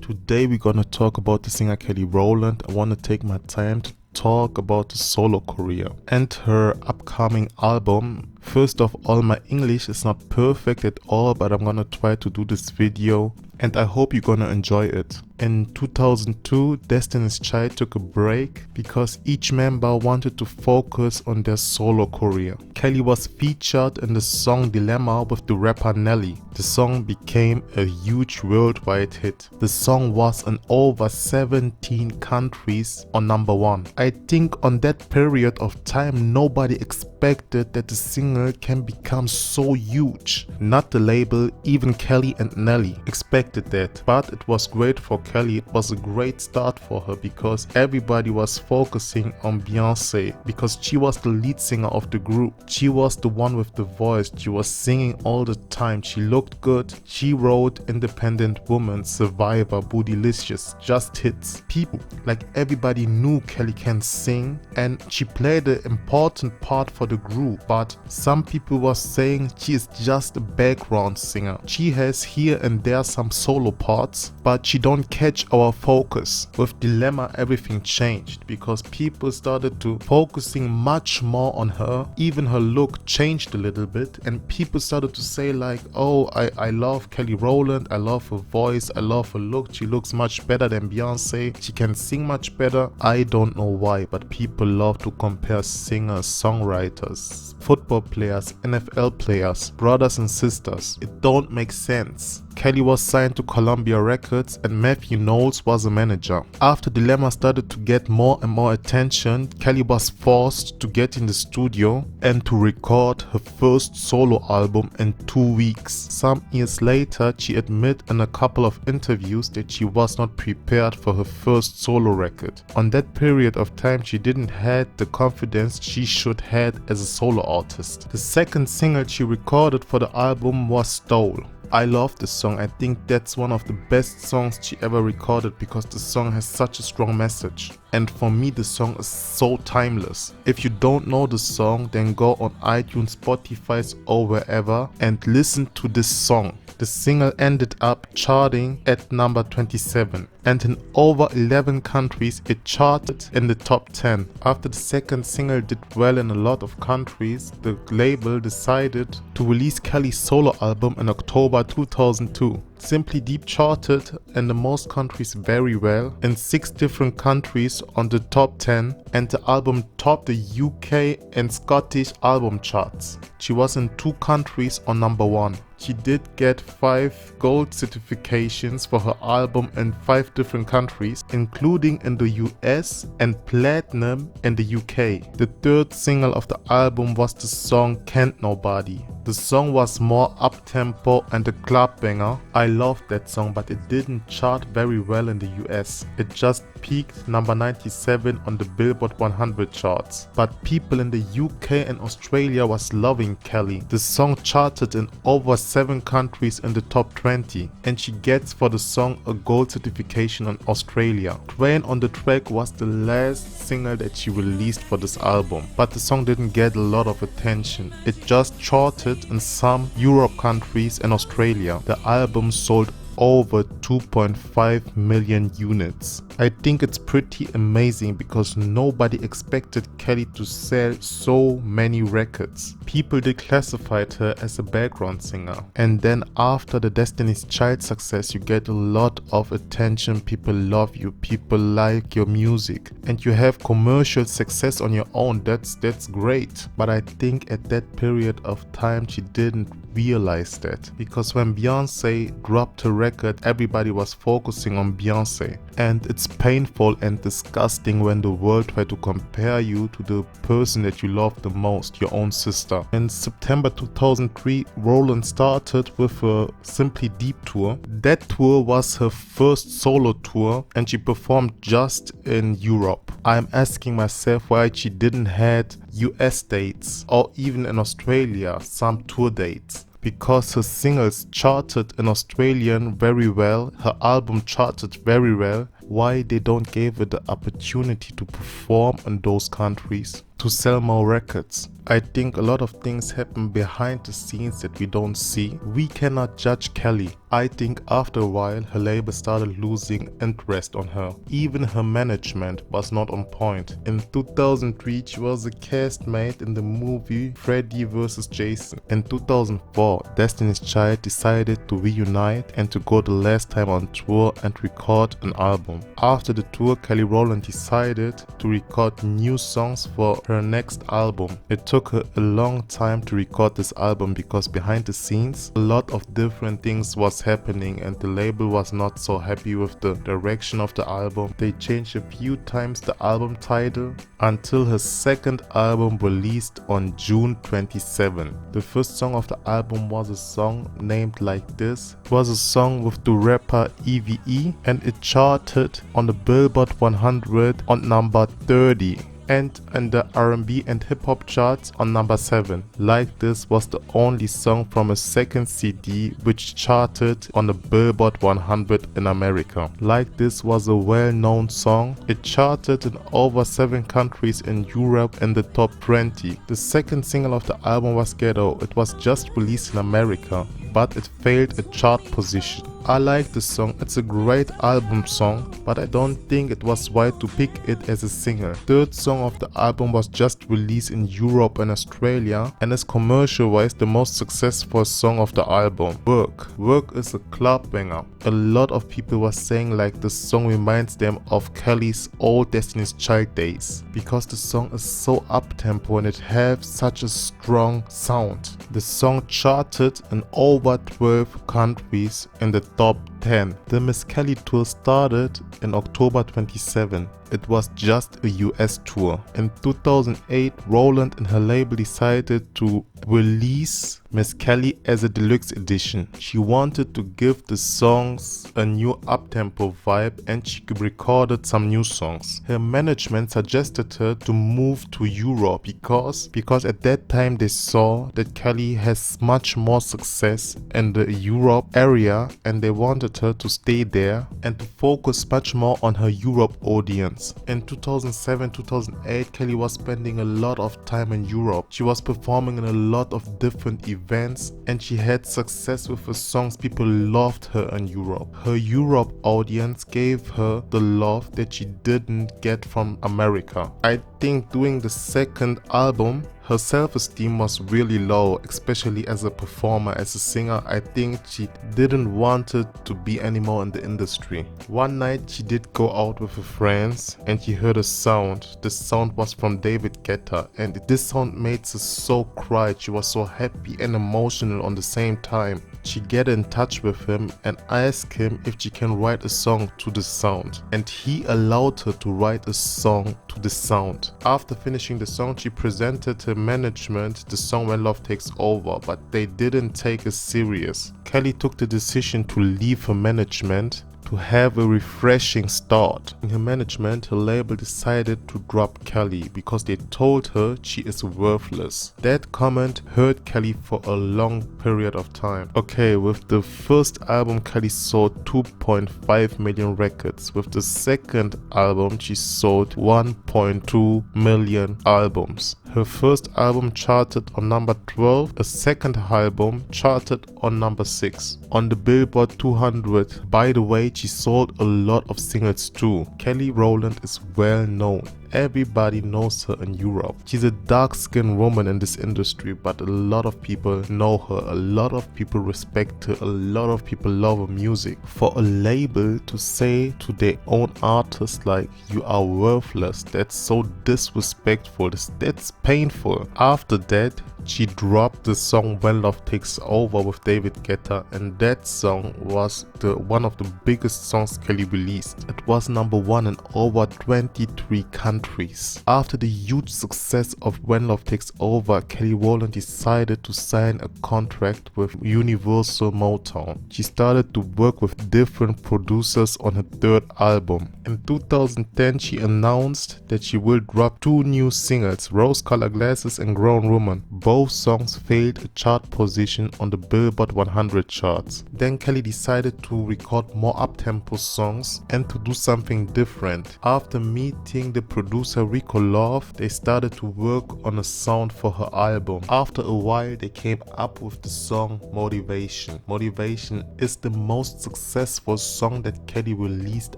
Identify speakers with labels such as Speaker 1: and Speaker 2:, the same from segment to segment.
Speaker 1: Today we're gonna talk about the singer Kelly Rowland. I wanna take my time to talk about the solo career and her upcoming album. First of all, my English is not perfect at all, but I'm gonna try to do this video and I hope you're gonna enjoy it. In 2002, Destiny's Child took a break because each member wanted to focus on their solo career. Kelly was featured in the song Dilemma with the rapper Nelly. The song became a huge worldwide hit. The song was in over 17 countries on #1. I think on that period of time nobody expected that the single can become so huge. Not the label, even Kelly and Nelly expected that, but it was great for Kelly. It was a great start for her because everybody was focusing on Beyonce because she was the lead singer of the group. She was the one with the voice. She was singing all the time. She looked good. She wrote Independent Woman, Survivor, Bootylicious, just hits. People, like everybody knew Kelly can sing and she played an important part for the group, but some people were saying she is just a background singer. She has here and there some solo parts, but she don't catch our focus. With Dilemma, everything changed because people started to focusing much more on her. Even her look changed a little bit and people started to say like, oh, I love Kelly Rowland, I love her voice, I love her look, she looks much better than Beyonce, she can sing much better. I don't know why, but people love to compare singers, songwriters, football players, NFL players, brothers and sisters. It don't make sense. Kelly was signed to Columbia Records and Matthew Knowles was a manager. After Dilemma started to get more and more attention, Kelly was forced to get in the studio and to record her first solo album in 2 weeks. Some years later, she admitted in a couple of interviews that she was not prepared for her first solo record. On that period of time, she didn't have the confidence she should have as a solo artist. The second single she recorded for the album was Stole. I love this song. I think that's one of the best songs she ever recorded because the song has such a strong message. And for me, the song is so timeless. If you don't know the song, then go on iTunes, Spotify or wherever and listen to this song. The single ended up charting at number 27 and in over 11 countries it charted in the top 10. After the second single did well in a lot of countries, the label decided to release Kelly's solo album in October 2002. Simply Deep charted in the most countries very well, in 6 different countries on the top 10, and the album topped the UK and Scottish album charts. She was in 2 countries on #1. She did get 5 gold certifications for her album in 5 different countries, including in the US, and platinum in the UK. The third single of the album was the song Can't Nobody. The song was more up-tempo and a club banger. I loved that song, but it didn't chart very well in the US. It just peaked number 97 on the Billboard 100 charts. But people in the UK and Australia was loving Kelly. The song charted in over 7 countries in the top 20, and she gets for the song a gold certification in Australia. Train on the Track was the last single that she released for this album, but the song didn't get a lot of attention. It just charted in some Europe countries and Australia. The album sold over 2.5 million units. I think it's pretty amazing because nobody expected Kelly to sell so many records. People declassified her as a background singer. And then after the Destiny's Child success, you get a lot of attention. People love you, people like your music, and you have commercial success on your own. That's great. But I think at that period of time she didn't realize that, because when Beyonce dropped her record, everybody was focusing on Beyonce, and it's painful and disgusting when the world try to compare you to the person that you love the most, your own sister. In September 2003, Rowland started with a Simply Deep tour. That tour was her first solo tour and she performed just in Europe. I'm asking myself why she didn't had US dates or even in Australia some tour dates. Because her singles charted in Australian very well, her album charted very well. Why they don't give her the opportunity to perform in those countries? to sell more records. I think a lot of things happen behind the scenes that we don't see. We cannot judge Kelly. I think after a while her label started losing interest on her. Even her management was not on point. In 2003 she was a castmate in the movie Freddy vs. Jason. In 2004 Destiny's Child decided to reunite and to go the last time on tour and record an album. After the tour, Kelly Rowland decided to record new songs for her next album. It took her a long time to record this album because behind the scenes a lot of different things was happening and the label was not so happy with the direction of the album. They changed a few times the album title until her second album released on June 27. The first song of the album was a song named Like This. It was a song with the rapper EVE and it charted on the Billboard 100 on number 30. And in the R&B and hip-hop charts on number 7. Like This was the only song from a second CD which charted on the Billboard 100 in America. Like This was a well-known song. It charted in over 7 countries in Europe in the top 20. The second single of the album was Ghetto. It was just released in America, but it failed a chart position. I like the song, it's a great album song, but I don't think it was right to pick it as a single. Third song of the album was just released in Europe and Australia and is commercial-wise the most successful song of the album. Work. Work is a club banger. A lot of people were saying like the song reminds them of Kelly's old Destiny's Child days because the song is so up-tempo and it has such a strong sound. The song charted in over 12 countries in the top 10. The Miss Kelly tour started in October 27. It was just a US tour. In 2008, Rowland and her label decided to release Miss Kelly as a deluxe edition. She wanted to give the songs a new up-tempo vibe and she recorded some new songs. Her management suggested her to move to Europe because at that time they saw that Kelly has much more success in the Europe area and they wanted her to stay there and to focus much more on her Europe audience. In 2007-2008, Kelly was spending a lot of time in Europe. She was performing in a lot of different events and she had success with her songs. People loved her in Europe. Her Europe audience gave her the love that she didn't get from America. I think doing the second album, her self-esteem was really low, especially as a performer, as a singer. I think she didn't want to be anymore in the industry. One night she did go out with her friends and she heard a sound. The sound was from David Guetta and this sound made her so cry. She was so happy and emotional on the same time. She get in touch with him and asked him if she can write a song to the sound. And he allowed her to write a song to the sound. After finishing the song, she presented her management the song When Love Takes Over, but they didn't take it serious. Kelly took the decision to leave her management to have a refreshing start. In her management, her label decided to drop Kelly because they told her she is worthless. That comment hurt Kelly for a long period of time. Okay, with the first album, Kelly sold 2.5 million records. With the second album, she sold 1.2 million albums. Her first album charted on number 12, a second album charted on number 6 on the Billboard 200. By the way, she sold a lot of singles too. Kelly Rowland is well known. Everybody knows her in Europe. She's a dark-skinned woman in this industry, but a lot of people know her. A lot of people respect her. A lot of people love her music. For a label to say to their own artist like, you are worthless, that's so disrespectful. That's painful. After that, she dropped the song When Love Takes Over with David Guetta, and that song was one of the biggest songs Kelly released. It was number 1 in over 23 countries. After the huge success of When Love Takes Over, Kelly Rowland decided to sign a contract with Universal Motown. She started to work with different producers on her third album. In 2010, she announced that she will drop 2 new singles, Rose Colored Glasses and Grown Woman. Both songs failed a chart position on the Billboard 100 charts. Then Kelly decided to record more up-tempo songs and to do something different. After meeting the producer producer Rico Love, they started to work on a sound for her album. After a while, they came up with the song Motivation. Motivation is the most successful song that Kelly released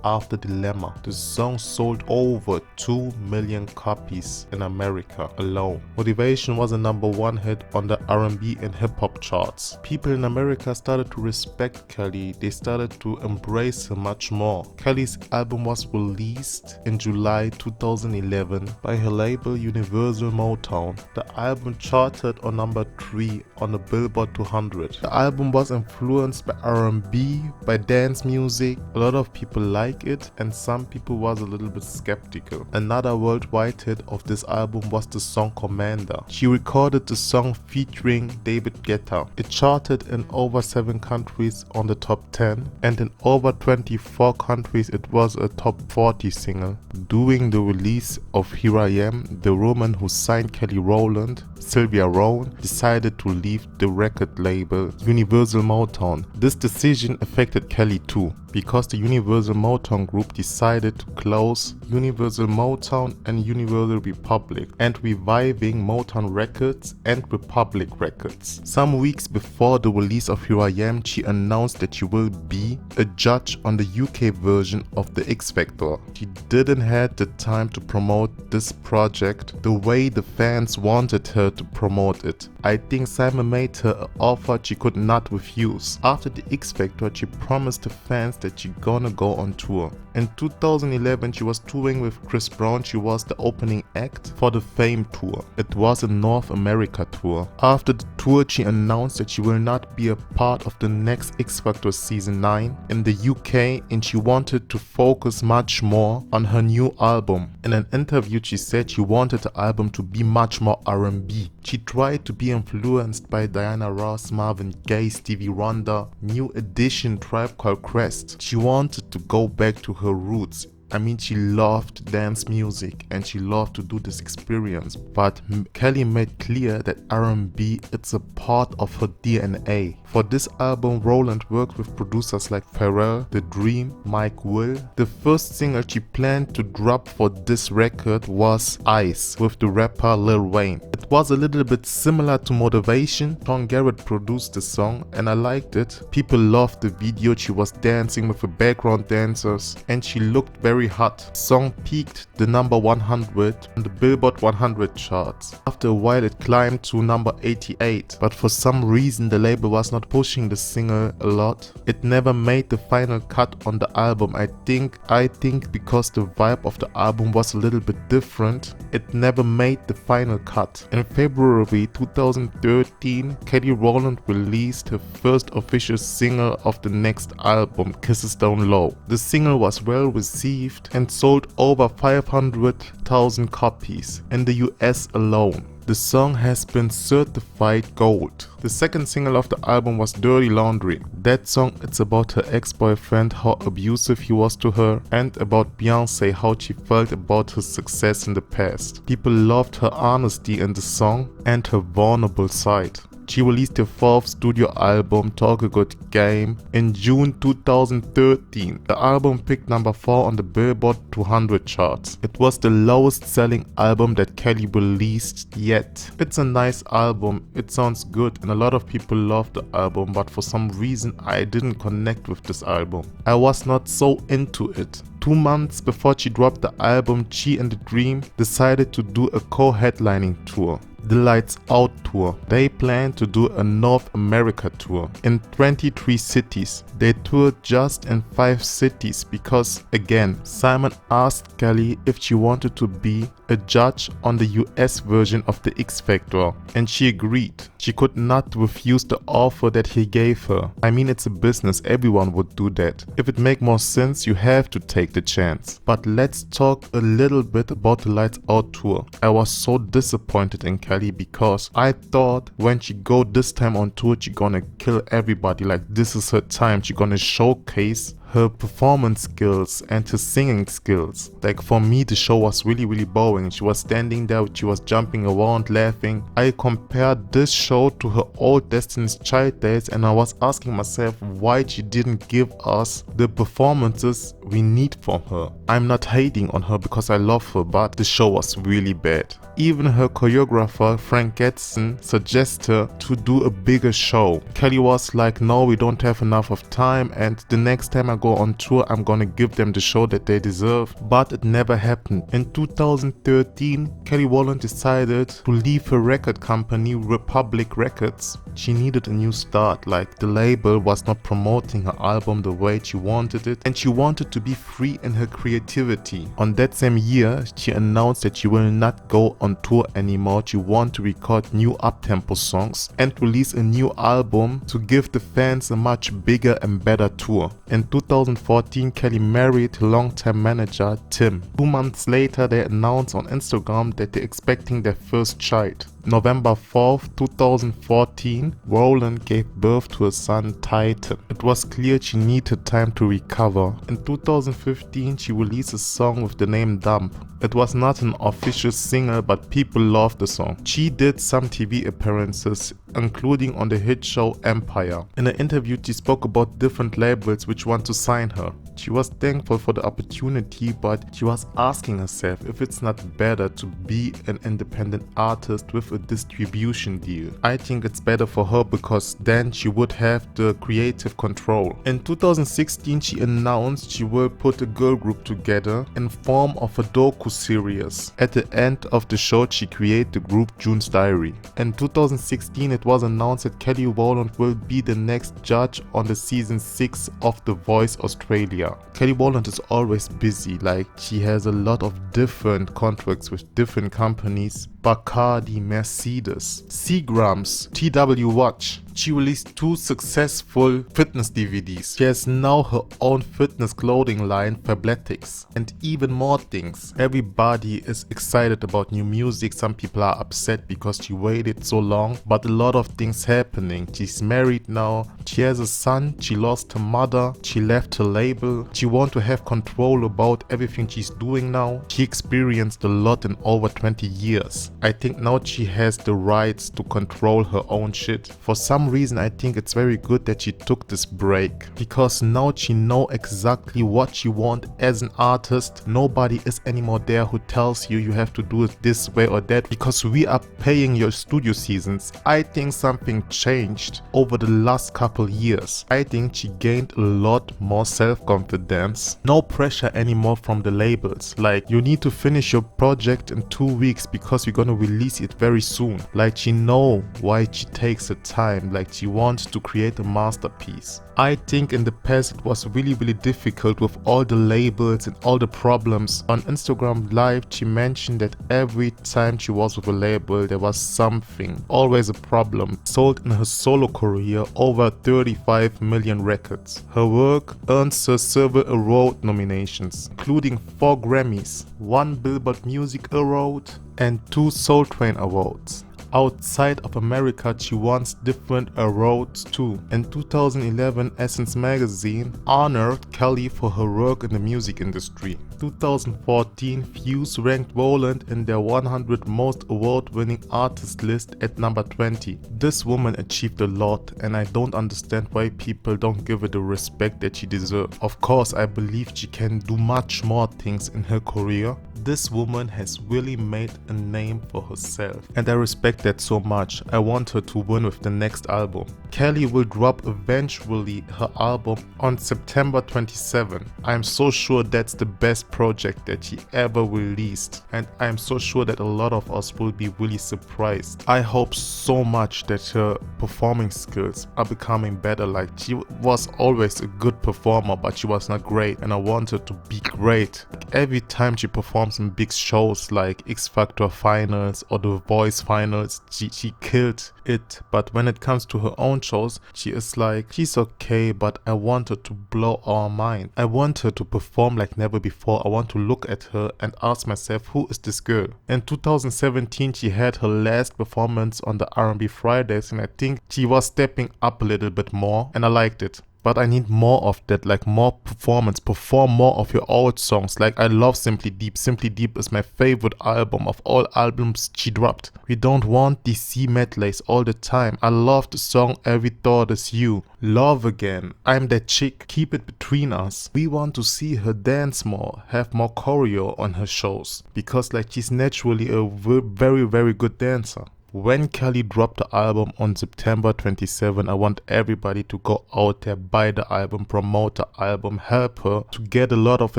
Speaker 1: after Dilemma. The song sold over 2 million copies in America alone. Motivation was a #1 hit on the R&B and hip-hop charts. People in America started to respect Kelly. They started to embrace her much more. Kelly's album was released in July 2011 by her label Universal Motown. The album charted on #3 on the Billboard 200. The album was influenced by R&B, by dance music. A lot of people like it and some people was a little bit skeptical. Another worldwide hit of this album was the song Commander. She recorded the song featuring David Guetta. It charted in over 7 countries on the top 10 and in over 24 countries it was a top 40 single. During the release of Here I Am, the woman who signed Kelly Rowland, Sylvia Rowland, decided to leave the record label Universal Motown. This decision affected Kelly too, because the Universal Motown group decided to close Universal Motown and Universal Republic and reviving Motown Records and Republic Records. Some weeks before the release of Here I Am, she announced that she will be a judge on the UK version of The X Factor. She didn't have the time to promote this project the way the fans wanted her to promote it. I think Simon made her an offer she could not refuse. After The X Factor, she promised the fans that she gonna go on tour. In 2011, she was touring with Chris Brown. She was the opening act for the Fame tour. It was a North America tour. After the tour, she announced that she will not be a part of the next X Factor season 9 in the UK and she wanted to focus much more on her new album. In an interview, she said she wanted the album to be much more R&B. She tried to be influenced by Diana Ross, Marvin Gaye, Stevie Wonder, New Edition, Tribe Called Quest. She wanted to go back to her roots. I mean, she loved dance music and she loved to do this experience, but Kelly made clear that R&B it's a part of her DNA. For this album, Rowland worked with producers like Pharrell, The Dream, Mike Will. The first single she planned to drop for this record was Ice with the rapper Lil Wayne. It was a little bit similar to Motivation. Sean Garrett produced the song and I liked it. People loved the video. She was dancing with the background dancers and she looked very hot. The song peaked the #100 on the Billboard 100 charts. After a while it climbed to #88, but for some reason the label was not pushing the single a lot. It never made the final cut on the album. I think because the vibe of the album was a little bit different, it never made the final cut. In February 2013, Kelly Rowland released her first official single of the next album, Kisses Down Low. The single was well received and sold over 500,000 copies in the US alone. The song has been certified gold. The second single of the album was Dirty Laundry. That song, it's about her ex-boyfriend, how abusive he was to her, and about Beyoncé, how she felt about her success in the past. People loved her honesty in the song and her vulnerable side. She released her 4th studio album, Talk a Good Game, in June 2013. The album picked #4 on the Billboard 200 charts. It was the lowest selling album that Kelly released yet. It's a nice album, it sounds good and a lot of people love the album, but for some reason I didn't connect with this album. I was not so into it. 2 months before she dropped the album, she and The Dream decided to do a co-headlining tour, the Lights Out tour. They plan to do a North America tour in 23 cities. They toured just in 5 cities because, again, Simon asked Kelly if she wanted to be a judge on the US version of The X Factor, and she agreed. She could not refuse the offer that he gave her. I mean, it's a business, everyone would do that. If it makes more sense, you have to take the chance. But let's talk a little bit about the Lights Out tour. I was so disappointed in Kelly. Kelly because I thought when she go this time on tour, she gonna kill everybody. Like, this is her time. She gonna showcase her performance skills and her singing skills. Like, for me, the show was really boring. She was standing there, she was jumping around, laughing. I compared this show to her old Destiny's Child days, and I was asking myself why she didn't give us the performances we need from her. I'm not hating on her because I love her, but the show was really bad. Even her choreographer, Frank Getson, suggested her to do a bigger show. Kelly was like, no, we don't have enough of time, and the next time I go on tour, I'm gonna give them the show that they deserve. But it never happened. In 2013, Kelly Rowland decided to leave her record company, Republic Records. She needed a new start, like the label was not promoting her album the way she wanted it, and she wanted to be free in her creativity. On that same year, she announced that she will not go on tour anymore. She wanted to record new up-tempo songs and release a new album to give the fans a much bigger and better tour. In 2014, Kelly married her longtime manager, Tim. 2 months later, they announced on Instagram that they're expecting their first child. November 4th, 2014, Rowland gave birth to a son, Titan. It was clear she needed time to recover. In 2015, she released a song with the name Dump. It was not an official single, but people loved the song. She did some TV appearances, including on the hit show Empire. In an interview, she spoke about different labels which want to sign her. She was thankful for the opportunity, but she was asking herself if it's not better to be an independent artist with a distribution deal. I think it's better for her because then she would have the creative control. In 2016, she announced she will put a girl group together in form of a Docu series. At the end of the show, she created the group June's Diary. In 2016, it was announced that Kelly Rowland will be the next judge on the season 6 of The Voice Australia. Kelly Rowland is always busy, like she has a lot of different contracts with different companies. Bacardi, Mercedes, Seagrams, TW Watch. She released 2 successful fitness DVDs. She has now her own fitness clothing line, Fabletics, and even more things. Everybody is excited about new music. Some people are upset because she waited so long, but a lot of things happening. She's married now. She has a son. She lost her mother. She left her label. She wants to have control about everything she's doing now. She experienced a lot in over 20 years. I think now she has the rights to control her own shit. For some reason, I think it's very good that she took this break, because now she knows exactly what she wants as an artist. Nobody is anymore there who tells you have to do it this way or that because we are paying your studio seasons. I think something changed over the last couple years. I think she gained a lot more self-confidence. No pressure anymore from the labels. Like, you need to finish your project in 2 weeks because we're gonna release it very soon. Like, she know why she takes the time. Like, she wants to create a masterpiece. I think in the past it was really difficult with all the labels and all the problems. On Instagram Live, she mentioned that every time she was with a label there was something, always a problem. Sold in her solo career over 35 million records. Her work earns her several award nominations, including 4 Grammys, 1 Billboard Music Award and 2 Soul Train Awards. Outside of America, she won different awards too. In 2011, Essence magazine honored Kelly for her work in the music industry. 2014, Fuse ranked Rowland in their 100 most award-winning artist list at number 20. This woman achieved a lot, and I don't understand why people don't give her the respect that she deserves. Of course, I believe she can do much more things in her career. This woman has really made a name for herself, and I respect that so much. I want her to win with the next album. Kelly will drop eventually her album on September 27. I'm so sure that's the best project that she ever released, and I'm so sure that a lot of us will be really surprised. I hope so much that her performing skills are becoming better. Like, she was always a good performer, but she was not great, and I want her to be great. Like every time she performs in big shows like X Factor finals or The Voice finals, she killed it. But when it comes to her own shows, she is like, she's okay, but I want her to blow our mind. I want her to perform like never before. I want to look at her and ask myself, who is this girl? In 2017, she had her last performance on the R&B Fridays, and I think she was stepping up a little bit more, and I liked it. But I need more of that, like more performance. Perform more of your old songs. Like I love Simply Deep. Simply Deep is my favorite album of all albums she dropped. We don't want these C medleys all the time. I love the song Every Thought Is You. Love Again. I'm That Chick. Keep it between us. We want to see her dance more, have more choreo on her shows. Because like she's naturally a very, very good dancer. When Kelly dropped the album on September 27, I want everybody to go out there, buy the album, promote the album, help her to get a lot of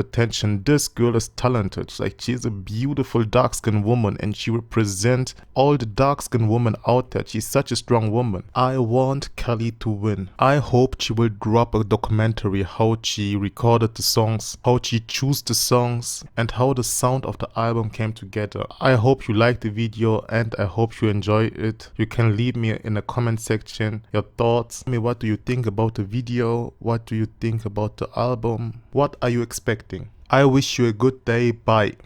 Speaker 1: attention. This girl is talented. Like she's a beautiful dark-skinned woman and she represents all the dark-skinned women out there. She's such a strong woman. I want Kelly to win. I hope she will drop a documentary how she recorded the songs, how she chose the songs, and how the sound of the album came together. I hope you liked the video and I hope you enjoy it. You can leave me in the comment section your thoughts. Tell me, what do you think about the video? What do you think about the album? What are you expecting? I wish you a good day. Bye.